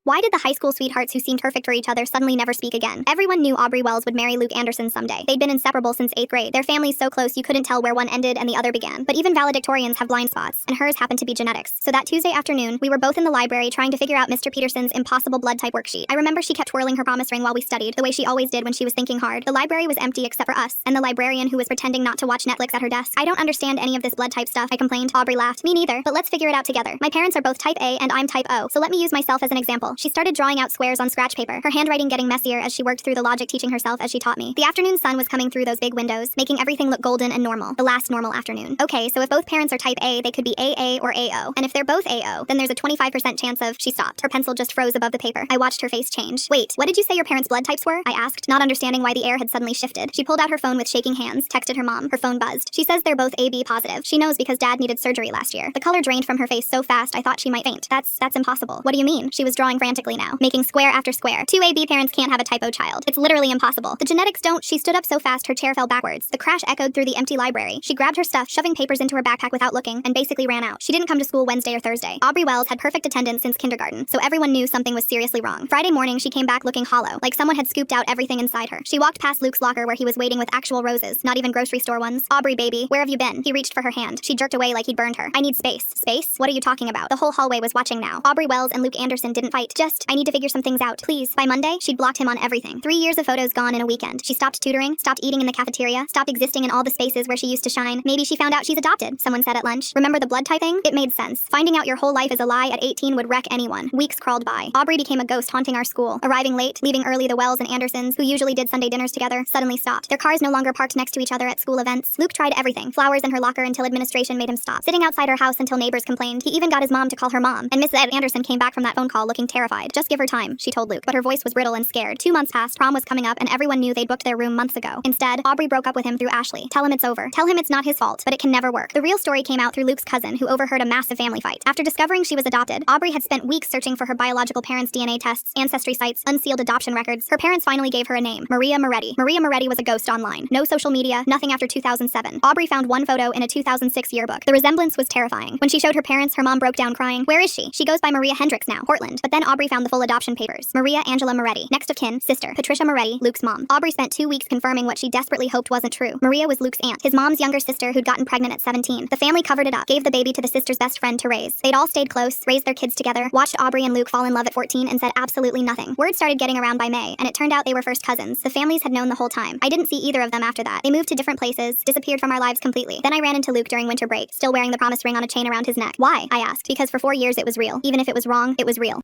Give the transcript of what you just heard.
Why did the high school sweethearts who seemed perfect for each other suddenly never speak again? Everyone knew Aubrey Wells would marry Luke Anderson someday. They'd been inseparable since 8th grade. Their families so close you couldn't tell where one ended and the other began. But even valedictorians have blind spots, and hers happened to be genetics. So that Tuesday afternoon, we were both in the library trying to figure out Mr. Peterson's impossible blood type worksheet. I remember she kept twirling her promise ring while we studied, the way she always did when she was thinking hard. The library was empty except for us, and the librarian who was pretending not to watch Netflix at her desk. I don't understand any of this blood type stuff, I complained. Aubrey laughed. Me neither, but let's figure it out together. My parents are both type A and I'm type O, so let me use myself as an example. She started drawing out squares on scratch paper, her handwriting getting messier as she worked through the logic teaching herself as she taught me. The afternoon sun was coming through those big windows, making everything look golden and normal. The last normal afternoon. Okay, so if both parents are type A, they could be AA or AO. And if they're both AO, then there's a 25% chance of... She stopped. Her pencil just froze above the paper. I watched her face change. Wait, what did you say your parents' blood types were? I asked, not understanding why the air had suddenly shifted. She pulled out her phone with shaking hands, texted her mom. Her phone buzzed. She says they're both AB positive. She knows because dad needed surgery last year. The color drained from her face so fast I thought she might faint. That's impossible. What do you mean? She was drawing frantically now, making square after square. Two AB parents can't have a typo child. It's literally impossible. The genetics don't. She stood up so fast her chair fell backwards. The crash echoed through the empty library. She grabbed her stuff, shoving papers into her backpack without looking, and basically ran out. She didn't come to school Wednesday or Thursday. Aubrey Wells had perfect attendance since kindergarten, so everyone knew something was seriously wrong. Friday morning, she came back looking hollow, like someone had scooped out everything inside her. She walked past Luke's locker where he was waiting with actual roses, not even grocery store ones. Aubrey, baby, where have you been? He reached for her hand. She jerked away like he'd burned her. I need space. Space? What are you talking about? The whole hallway was watching now. Aubrey Wells and Luke Anderson didn't fight. I need to figure some things out, please. By Monday, she'd blocked him on everything. 3 years of photos gone in a weekend. She stopped tutoring, stopped eating in the cafeteria, stopped existing in all the spaces where she used to shine. Maybe she found out she's adopted, someone said at lunch. Remember the blood type thing? It made sense. Finding out your whole life is a lie at 18 would wreck anyone. Weeks crawled by. Aubrey became a ghost haunting our school. Arriving late, leaving early. The Wells and Andersons, who usually did Sunday dinners together, suddenly stopped. Their cars no longer parked next to each other at school events. Luke tried everything. Flowers in her locker until administration made him stop. Sitting outside her house until neighbors complained. He even got his mom to call her mom. And Miss Ed Anderson came back from that phone call looking terrified. Just give her time, she told Luke. But her voice was brittle and scared. 2 months passed, prom was coming up, and everyone knew they'd booked their room months ago. Instead, Aubrey broke up with him through Ashley. Tell him it's over. Tell him it's not his fault, but it can never work. The real story came out through Luke's cousin, who overheard a massive family fight. After discovering she was adopted, Aubrey had spent weeks searching for her biological parents' DNA tests, ancestry sites, unsealed adoption records. Her parents finally gave her a name, Maria Moretti. Maria Moretti was a ghost online. No social media, nothing after 2007. Aubrey found one photo in a 2006 yearbook. The resemblance was terrifying. When she showed her parents, her mom broke down crying. Where is she? She goes by Maria Hendricks now, Portland. But then Aubrey found the full adoption papers. Maria Angela Moretti. Next of kin, sister, Patricia Moretti, Luke's mom. Aubrey spent 2 weeks confirming what she desperately hoped wasn't true. Maria was Luke's aunt, his mom's younger sister who'd gotten pregnant at 17. The family covered it up, gave the baby to the sister's best friend to raise. They'd all stayed close, raised their kids together, watched Aubrey and Luke fall in love at 14 and said absolutely nothing. Word started getting around by May, and it turned out they were first cousins. The families had known the whole time. I didn't see either of them after that. They moved to different places, disappeared from our lives completely. Then I ran into Luke during winter break, still wearing the promise ring on a chain around his neck. Why? I asked. Because for 4 years it was real. Even if it was wrong, it was real.